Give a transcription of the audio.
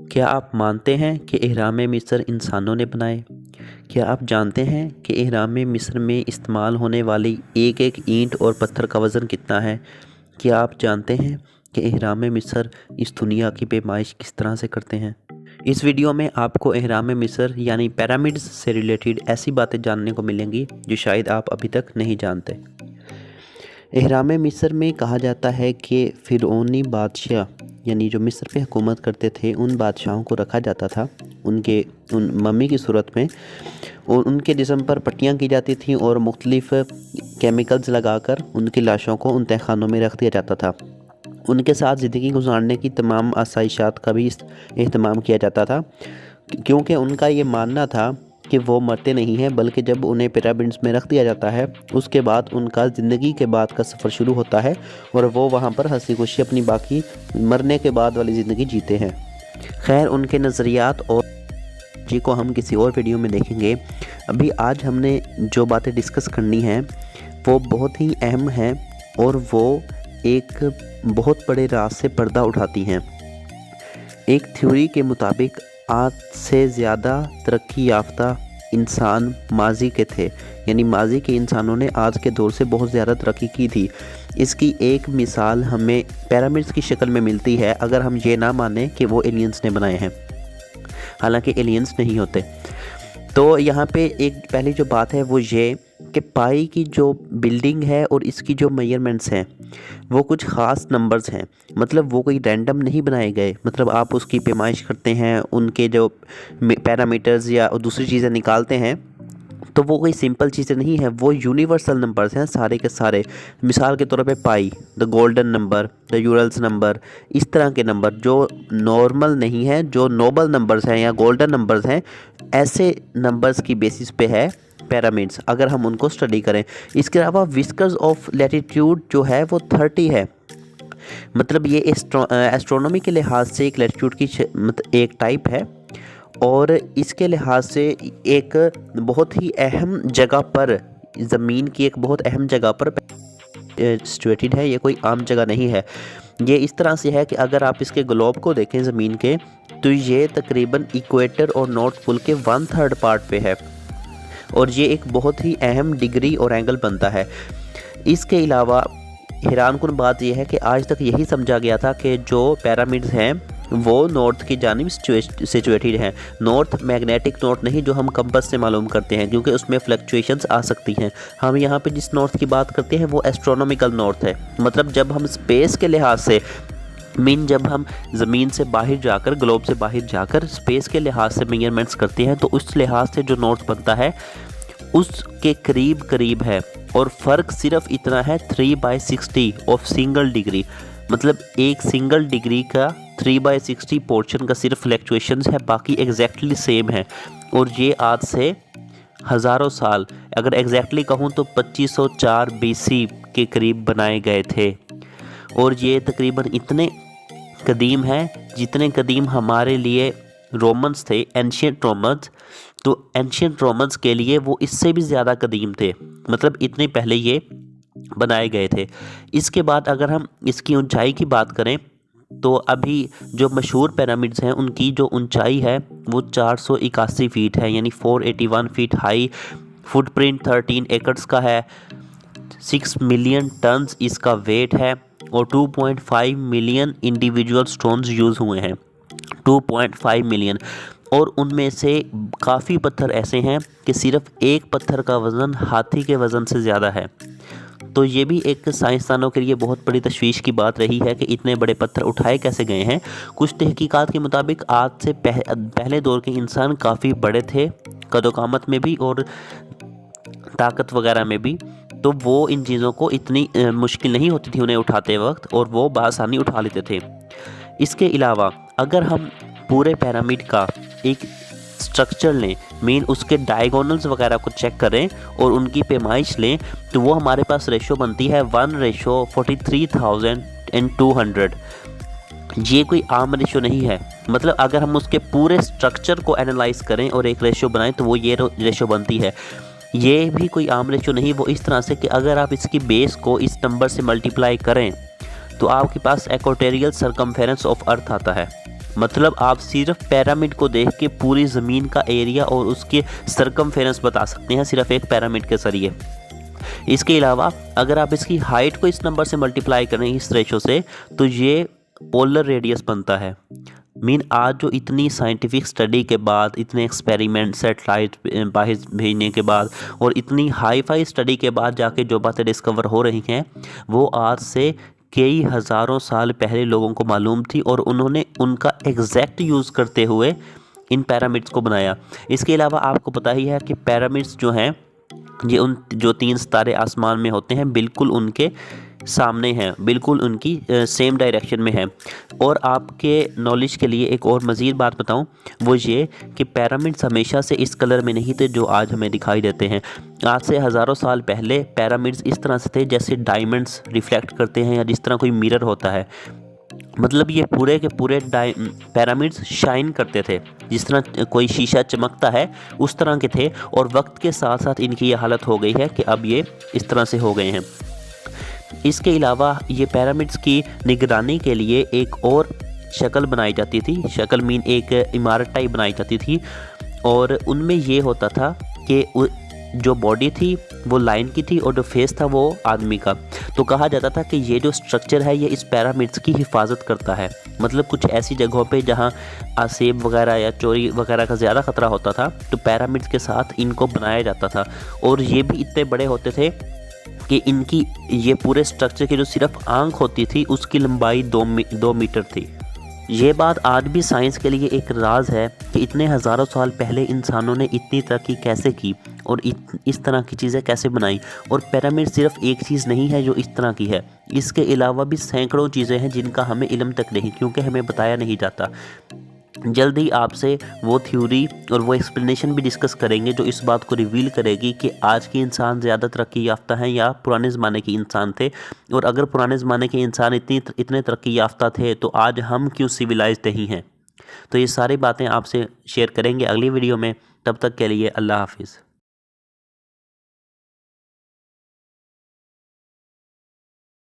क्या आप मानते हैं कि एहराम मिस्र इंसानों ने बनाए? क्या आप जानते हैं कि एहराम मिस्र में इस्तेमाल होने वाली एक एक ईंट और पत्थर का वज़न कितना है? क्या आप जानते हैं कि एहराम मिस्र इस दुनिया की पैमाइश किस तरह से करते हैं? इस वीडियो में आपको एहराम मिस्र यानी पिरामिड्स से रिलेटेड ऐसी बातें जानने को मिलेंगी जो शायद आप अभी तक नहीं जानते। एहराम मिस्र में कहा जाता है कि फ़िरौनी बादशाह यानी जो मिस्र पे हुकूमत करते थे उन बादशाहों को रखा जाता था उन मम्मी की सूरत में, और उनके जिस्म पर पट्टियाँ की जाती थीं और मुख्तलिफ़ केमिकल्स लगाकर उनकी लाशों को उन तहखानों में रख दिया जाता था। उनके साथ ज़िंदगी गुजारने की तमाम आसाइशात का भी एहतमाम किया जाता था, क्योंकि उनका ये मानना था कि वो मरते नहीं हैं, बल्कि जब उन्हें पिरामिड्स में रख दिया जाता है उसके बाद उनका ज़िंदगी के बाद का सफ़र शुरू होता है और वो वहाँ पर हंसी खुशी अपनी बाकी मरने के बाद वाली ज़िंदगी जीते हैं। खैर, उनके नज़रियात और जी को हम किसी और वीडियो में देखेंगे। अभी आज हमने जो बातें डिस्कस करनी हैं वो बहुत ही अहम हैं और वो एक बहुत बड़े राज से पर्दा उठाती हैं। एक थ्योरी के मुताबिक आज से ज़्यादा तरक्की याफ्ता इंसान माजी के थे, यानी माजी के इंसानों ने आज के दौर से बहुत ज़्यादा तरक्की की थी। इसकी एक मिसाल हमें पिरामिड्स की शक्ल में मिलती है, अगर हम ये ना माने कि वो एलियंस ने बनाए हैं, हालांकि एलियंस नहीं होते। तो यहाँ पे एक पहली जो बात है वो ये कि पाई की जो बिल्डिंग है और इसकी जो मेजरमेंट्स हैं वो कुछ ख़ास नंबर्स हैं, मतलब वो कोई रैंडम नहीं बनाए गए। मतलब आप उसकी पैमाइश करते हैं, उनके जो पैरामीटर्स या दूसरी चीज़ें निकालते हैं तो वो कोई सिंपल चीज़ें नहीं है, वो यूनिवर्सल नंबर्स हैं सारे के सारे। मिसाल के तौर पे pi, the golden number, the Euler's number, इस तरह के नंबर जो नॉर्मल नहीं है, जो नोबल नंबर्स हैं या गोल्डन नंबर्स हैं, ऐसे नंबर्स की बेसिस पे है पिरामिड्स, अगर हम उनको स्टडी करें। इसके अलावा विस्कर्स ऑफ लैटिट्यूड जो है वो 30 है, मतलब ये एस्ट्रोनॉमी के लिहाज से एक लैटिट्यूड की एक टाइप है और इसके लिहाज से एक बहुत ही अहम जगह पर, ज़मीन की एक बहुत अहम जगह पर सिचुएटेड है। ये कोई आम जगह नहीं है। ये इस तरह से है कि अगर आप इसके ग्लोब को देखें ज़मीन के, तो ये तकरीबन इक्वेटर और नॉर्थ पोल के 1/3 पार्ट पे है और ये एक बहुत ही अहम डिग्री और एंगल बनता है। इसके अलावा हैरानकुन बात यह है कि आज तक यही समझा गया था कि जो पिरामिड्स हैं वो नॉर्थ की जानिब सिचुएटेड हैं। नॉर्थ मैग्नेटिक नॉर्थ नहीं जो हम कंपास से मालूम करते हैं, क्योंकि उसमें फ्लक्चुएशंस आ सकती हैं। हम यहाँ पे जिस नॉर्थ की बात करते हैं वो एस्ट्रोनॉमिकल नॉर्थ है, मतलब जब हम स्पेस के लिहाज से जब हम ज़मीन से बाहर जाकर, ग्लोब से बाहर जाकर स्पेस के लिहाज से मेजरमेंट्स करते हैं तो उस लिहाज से जो नॉर्थ बनता है उसके करीब करीब है। और फ़र्क सिर्फ इतना है 3/60 ऑफ सिंगल डिग्री, मतलब एक सिंगल डिग्री का 3/60 पोर्शन का सिर्फ फ्लक्चुएशंस है, बाकी एग्जैक्टली सेम है। और ये आज से हज़ारों साल, अगर एग्जैक्टली कहूँ तो 2504 BC के करीब बनाए गए थे। और ये तकरीबन इतने कदीम हैं जितने कदीम हमारे लिए रोमन्स थे, एंशियंट रोमन्स। तो एंशियंट रोमन्स के लिए वो इससे भी ज़्यादा कदीम थे, मतलब इतने पहले ये बनाए गए थे। इसके बाद अगर हम इसकी ऊंचाई की बात करें तो अभी जो मशहूर पिरामिड्स हैं उनकी जो ऊंचाई है वो 481 फीट है, यानी 481 फीट हाई। फुटप्रिंट 13 एकड़्स का है, 6 मिलियन टन्स इसका वेट है और 2.5 मिलियन इंडिविजुअल स्टोन्स यूज़ हुए हैं, 2.5 मिलियन। और उनमें से काफ़ी पत्थर ऐसे हैं कि सिर्फ एक पत्थर का वज़न हाथी के वज़न से ज़्यादा है। तो ये भी एक साइंसदानों के लिए बहुत बड़ी तशवीश की बात रही है कि इतने बड़े पत्थर उठाए कैसे गए हैं। कुछ तहकीकात के मुताबिक आज से पहले दौर के इंसान काफ़ी बड़े थे, कदोकामत में भी और ताकत वगैरह में भी, तो वो इन चीज़ों को इतनी मुश्किल नहीं होती थी उन्हें उठाते वक्त और वो बआसानी उठा लेते थे। इसके अलावा अगर हम पूरे पिरामिड का एक स्ट्रक्चर लें, मेन उसके डायगोनल्स वगैरह को चेक करें और उनकी पैमाइश लें, तो वो हमारे पास रेशो बनती है 1:43,200। ये कोई आम रेशो नहीं है, मतलब अगर हम उसके पूरे स्ट्रक्चर को एनालाइज करें और एक रेशो बनाएं तो वो ये रेशो बनती है। ये भी कोई आम रेशो नहीं, वो इस तरह से कि अगर आप इसकी बेस को इस नंबर से मल्टीप्लाई करें तो आपके पास इक्वेटोरियल सरकमफेरेंस ऑफ अर्थ आता है। मतलब आप सिर्फ पिरामिड को देख के पूरी ज़मीन का एरिया और उसके सरकमफेरेंस बता सकते हैं सिर्फ एक पिरामिड के ज़रिए। इसके अलावा अगर आप इसकी हाइट को इस नंबर से मल्टीप्लाई करें इस रेशो से, तो ये पोलर रेडियस बनता है। आज जो इतनी साइंटिफिक स्टडी के बाद, इतने एक्सपेरिमेंट, सेटेलाइट बाहर भेजने के बाद और इतनी हाई फाई स्टडी के बाद जाके जो बातें डिस्कवर हो रही हैं, वो आज से कई हज़ारों साल पहले लोगों को मालूम थी और उन्होंने उनका एग्जैक्ट यूज़ करते हुए इन पिरामिड्स को बनाया। इसके अलावा आपको पता ही है कि पिरामिड्स जो हैं ये उन जो 3 सितारे आसमान में होते हैं बिल्कुल उनके सामने हैं, बिल्कुल उनकी सेम डायरेक्शन में है। और आपके नॉलेज के लिए एक और मज़ीद बात बताऊं, वो ये कि पिरामिड्स हमेशा से इस कलर में नहीं थे जो आज हमें दिखाई देते हैं। आज से हज़ारों साल पहले पिरामिड्स इस तरह से थे जैसे डायमंड्स रिफ्लेक्ट करते हैं या जिस तरह कोई मिरर होता है। मतलब ये पूरे के पूरे पिरामिड्स शाइन करते थे, जिस तरह कोई शीशा चमकता है उस तरह के थे। और वक्त के साथ साथ इनकी ये हालत हो गई है कि अब ये इस तरह से हो गए हैं। इसके अलावा ये पिरामिड्स की निगरानी के लिए एक और शक्ल बनाई जाती थी। शक्ल एक इमारत टाइप बनाई जाती थी और उनमें ये होता था कि जो बॉडी थी वो लाइन की थी और जो फेस था वो आदमी का। तो कहा जाता था कि ये जो स्ट्रक्चर है ये इस पिरामिड्स की हिफाजत करता है। मतलब कुछ ऐसी जगहों पे जहाँ आसेब वगैरह या चोरी वगैरह का ज़्यादा ख़तरा होता था, तो पिरामिड्स के साथ इनको बनाया जाता था। और ये भी इतने बड़े होते थे कि इनकी ये पूरे स्ट्रक्चर की जो सिर्फ आंख होती थी उसकी लंबाई 2 मीटर थी। ये बात आज भी साइंस के लिए एक राज है कि इतने हज़ारों साल पहले इंसानों ने इतनी तरक्की कैसे की और इस तरह की चीज़ें कैसे बनाई। और पिरामिड सिर्फ एक चीज़ नहीं है जो इस तरह की है, इसके अलावा भी सैकड़ों चीज़ें हैं जिनका हमें इल्म तक नहीं, क्योंकि हमें बताया नहीं जाता। जल्द ही आपसे वो थ्योरी और वो एक्सप्लेनेशन भी डिस्कस करेंगे जो इस बात को रिवील करेगी कि आज के इंसान ज़्यादा तरक्की याफ्ता हैं या पुराने ज़माने के इंसान थे। और अगर पुराने ज़माने के इंसान इतने तरक्की याफ्ता थे तो आज हम क्यों सिविलाइज्ड नहीं हैं। तो ये सारी बातें आपसे शेयर करेंगे अगली वीडियो में। तब तक के लिए अल्लाह हाफिज़।